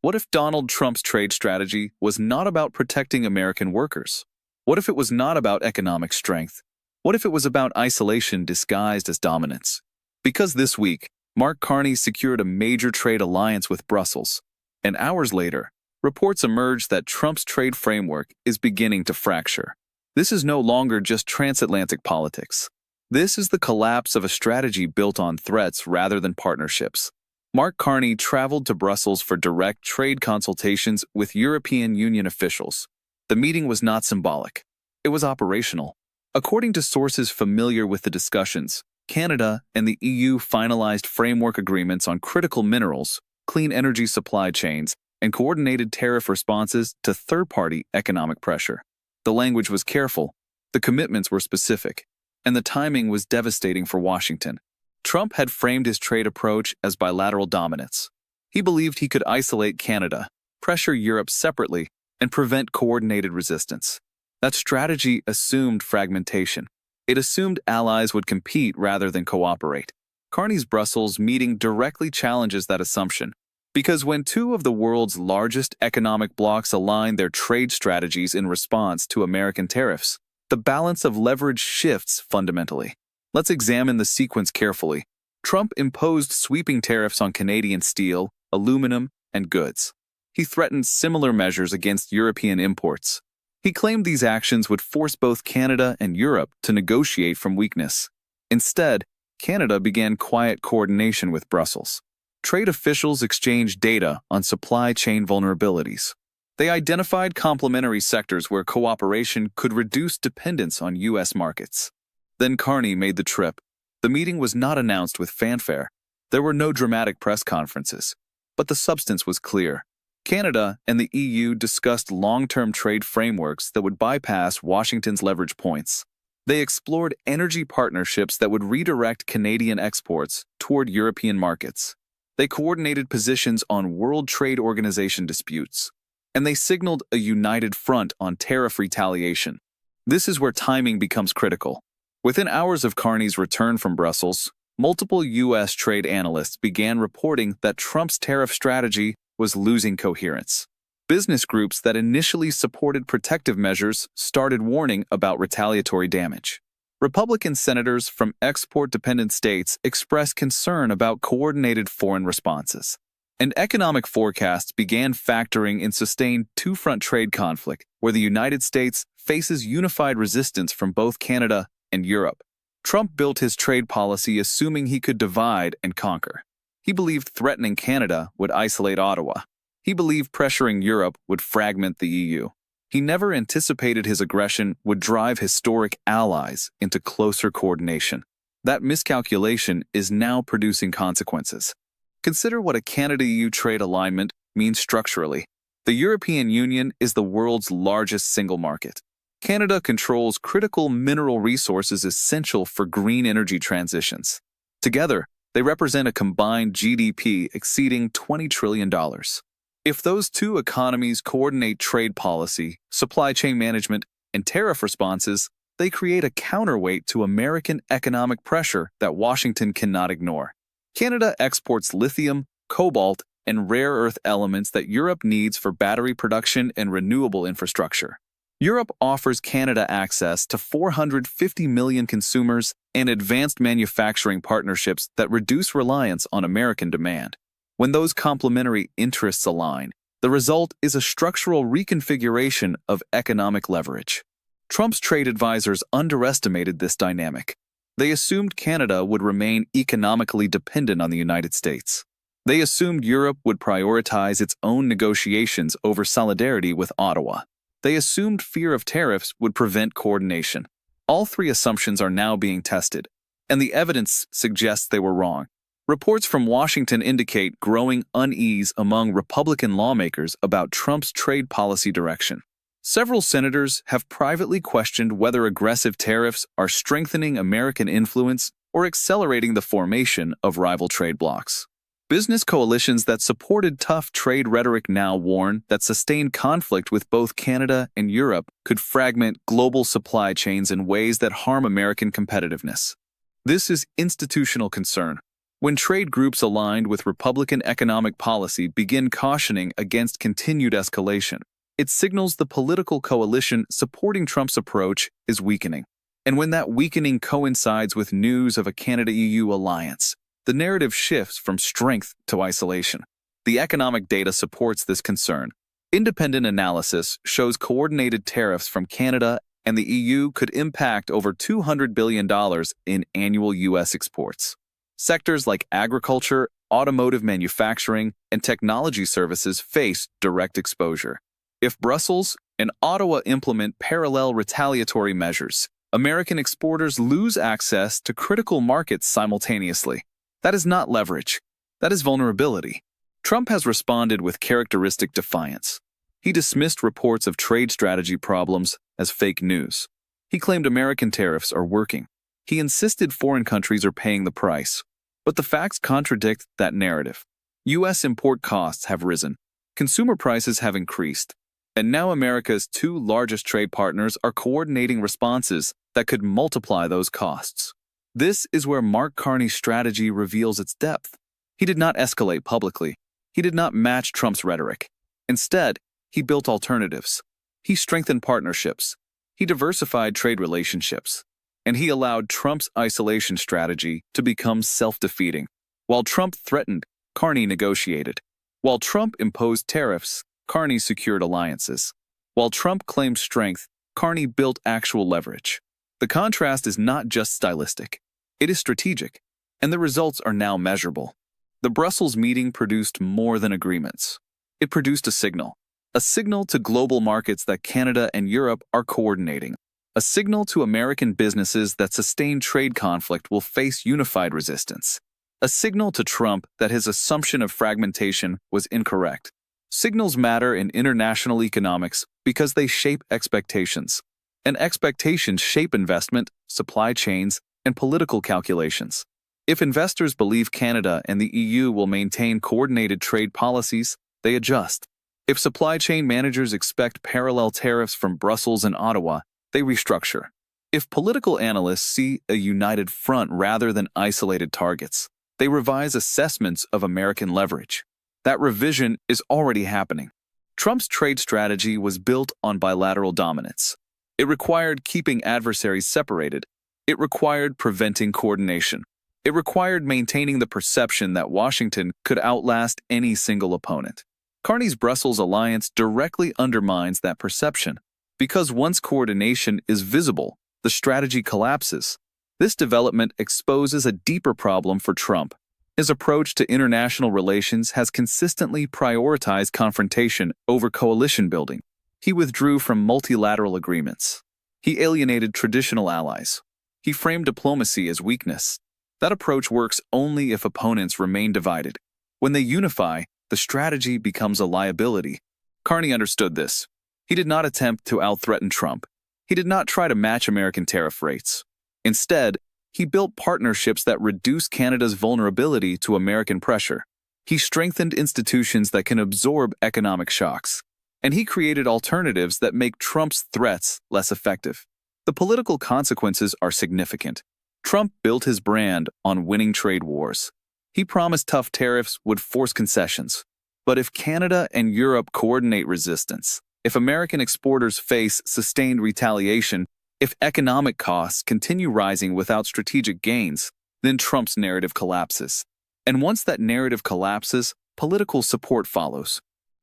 What if Donald Trump's trade strategy was not about protecting American workers? What if it was not about economic strength? What if it was about isolation disguised as dominance? Because this week, Mark Carney secured a major trade alliance with Brussels, and hours later, reports emerged that Trump's trade framework is beginning to fracture. This is no longer just transatlantic politics. This is the collapse of a strategy built on threats rather than partnerships. Mark Carney traveled to Brussels for direct trade consultations with European Union officials. The meeting was not symbolic. It was operational. According to sources familiar with the discussions, Canada and the EU finalized framework agreements on critical minerals, clean energy supply chains, and coordinated tariff responses to third-party economic pressure. The language was careful, the commitments were specific, and the timing was devastating for Washington. Trump had framed his trade approach as bilateral dominance. He believed he could isolate Canada, pressure Europe separately, and prevent coordinated resistance. That strategy assumed fragmentation. It assumed allies would compete rather than cooperate. Carney's Brussels meeting directly challenges that assumption, because when two of the world's largest economic blocs align their trade strategies in response to American tariffs, the balance of leverage shifts fundamentally. Let's examine the sequence carefully. Trump imposed sweeping tariffs on Canadian steel, aluminum, and goods. He threatened similar measures against European imports. He claimed these actions would force both Canada and Europe to negotiate from weakness. Instead, Canada began quiet coordination with Brussels. Trade officials exchanged data on supply chain vulnerabilities. They identified complementary sectors where cooperation could reduce dependence on U.S. markets. Then Carney made the trip. The meeting was not announced with fanfare. There were no dramatic press conferences. But the substance was clear. Canada and the EU discussed long-term trade frameworks that would bypass Washington's leverage points. They explored energy partnerships that would redirect Canadian exports toward European markets. They coordinated positions on World Trade Organization disputes. And they signaled a united front on tariff retaliation. This is where timing becomes critical. Within hours of Carney's return from Brussels, multiple U.S. trade analysts began reporting that Trump's tariff strategy was losing coherence. Business groups that initially supported protective measures started warning about retaliatory damage. Republican senators from export-dependent states expressed concern about coordinated foreign responses. And economic forecasts began factoring in sustained two-front trade conflict, where the United States faces unified resistance from both Canada and Europe. Trump built his trade policy assuming he could divide and conquer. He believed threatening Canada would isolate Ottawa. He believed pressuring Europe would fragment the EU. He never anticipated his aggression would drive historic allies into closer coordination. That miscalculation is now producing consequences. Consider what a Canada-EU trade alignment means structurally. The European Union is the world's largest single market. Canada controls critical mineral resources essential for green energy transitions. Together, they represent a combined GDP exceeding $20 trillion. If those two economies coordinate trade policy, supply chain management, and tariff responses, they create a counterweight to American economic pressure that Washington cannot ignore. Canada exports lithium, cobalt, and rare earth elements that Europe needs for battery production and renewable infrastructure. Europe offers Canada access to 450 million consumers and advanced manufacturing partnerships that reduce reliance on American demand. When those complementary interests align, the result is a structural reconfiguration of economic leverage. Trump's trade advisors underestimated this dynamic. They assumed Canada would remain economically dependent on the United States. They assumed Europe would prioritize its own negotiations over solidarity with Ottawa. They assumed fear of tariffs would prevent coordination. All three assumptions are now being tested, and the evidence suggests they were wrong. Reports from Washington indicate growing unease among Republican lawmakers about Trump's trade policy direction. Several senators have privately questioned whether aggressive tariffs are strengthening American influence or accelerating the formation of rival trade blocs. Business coalitions that supported tough trade rhetoric now warn that sustained conflict with both Canada and Europe could fragment global supply chains in ways that harm American competitiveness. This is institutional concern. When trade groups aligned with Republican economic policy begin cautioning against continued escalation, it signals the political coalition supporting Trump's approach is weakening. And when that weakening coincides with news of a Canada-EU alliance, the narrative shifts from strength to isolation. The economic data supports this concern. Independent analysis shows coordinated tariffs from Canada and the EU could impact over $200 billion in annual U.S. exports. Sectors like agriculture, automotive manufacturing, and technology services face direct exposure. If Brussels and Ottawa implement parallel retaliatory measures, American exporters lose access to critical markets simultaneously. That is not leverage. That is vulnerability. Trump has responded with characteristic defiance. He dismissed reports of trade strategy problems as fake news. He claimed American tariffs are working. He insisted foreign countries are paying the price. But the facts contradict that narrative. U.S. import costs have risen. Consumer prices have increased. And now America's two largest trade partners are coordinating responses that could multiply those costs. This is where Mark Carney's strategy reveals its depth. He did not escalate publicly. He did not match Trump's rhetoric. Instead, he built alternatives. He strengthened partnerships. He diversified trade relationships. And he allowed Trump's isolation strategy to become self-defeating. While Trump threatened, Carney negotiated. While Trump imposed tariffs, Carney secured alliances. While Trump claimed strength, Carney built actual leverage. The contrast is not just stylistic. It is strategic, and the results are now measurable. The Brussels meeting produced more than agreements. It produced a signal to global markets that Canada and Europe are coordinating, a signal to American businesses that sustained trade conflict will face unified resistance, a signal to Trump that his assumption of fragmentation was incorrect. Signals matter in international economics because they shape expectations, and expectations shape investment, supply chains, and political calculations. If investors believe Canada and the EU will maintain coordinated trade policies, they adjust. If supply chain managers expect parallel tariffs from Brussels and Ottawa, they restructure. If political analysts see a united front rather than isolated targets, they revise assessments of American leverage. That revision is already happening. Trump's trade strategy was built on bilateral dominance. It required keeping adversaries separated. It required preventing coordination. It required maintaining the perception that Washington could outlast any single opponent. Carney's Brussels alliance directly undermines that perception. Because once coordination is visible, the strategy collapses. This development exposes a deeper problem for Trump. His approach to international relations has consistently prioritized confrontation over coalition building. He withdrew from multilateral agreements. He alienated traditional allies. He framed diplomacy as weakness. That approach works only if opponents remain divided. When they unify, the strategy becomes a liability. Carney understood this. He did not attempt to out-threaten Trump. He did not try to match American tariff rates. Instead, he built partnerships that reduce Canada's vulnerability to American pressure. He strengthened institutions that can absorb economic shocks. And he created alternatives that make Trump's threats less effective. The political consequences are significant. Trump built his brand on winning trade wars. He promised tough tariffs would force concessions. But if Canada and Europe coordinate resistance, if American exporters face sustained retaliation, if economic costs continue rising without strategic gains, then Trump's narrative collapses. And once that narrative collapses, political support follows.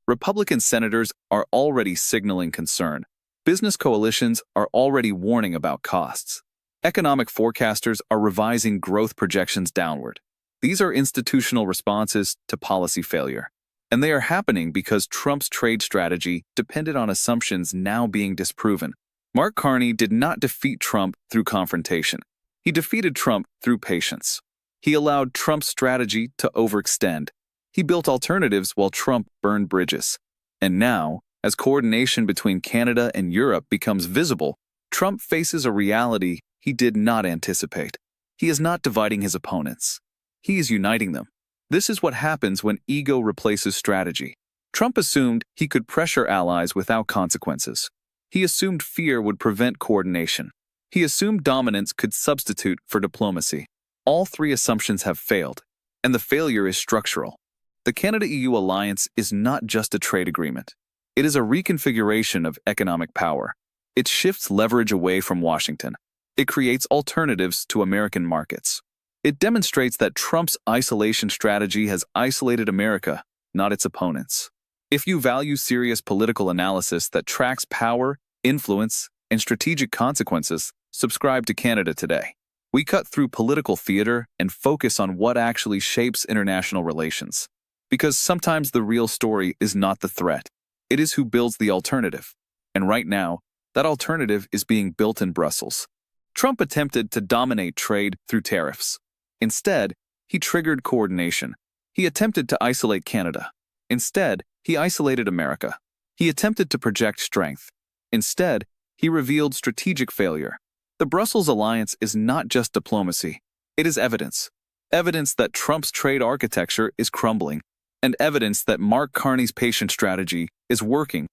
Republican senators are already signaling concern. Business coalitions are already warning about costs. Economic forecasters are revising growth projections downward. These are institutional responses to policy failure. And they are happening because Trump's trade strategy depended on assumptions now being disproven. Mark Carney did not defeat Trump through confrontation. He defeated Trump through patience. He allowed Trump's strategy to overextend. He built alternatives while Trump burned bridges. And now, as coordination between Canada and Europe becomes visible, Trump faces a reality he did not anticipate. He is not dividing his opponents. He is uniting them. This is what happens when ego replaces strategy. Trump assumed he could pressure allies without consequences. He assumed fear would prevent coordination. He assumed dominance could substitute for diplomacy. All three assumptions have failed. and the failure is structural. The Canada-EU alliance is not just a trade agreement. It is a reconfiguration of economic power. It shifts leverage away from Washington. It creates alternatives to American markets. It demonstrates that Trump's isolation strategy has isolated America, not its opponents. If you value serious political analysis that tracks power, influence, and strategic consequences, subscribe to Canada Today. We cut through political theater and focus on what actually shapes international relations. Because sometimes the real story is not the threat. It is who builds the alternative. And right now, that alternative is being built in Brussels. Trump attempted to dominate trade through tariffs. Instead, he triggered coordination. He attempted to isolate Canada. Instead, he isolated America. He attempted to project strength. Instead, he revealed strategic failure. The Brussels alliance is not just diplomacy. It is evidence. Evidence that Trump's trade architecture is crumbling, and evidence that Mark Carney's patient strategy is working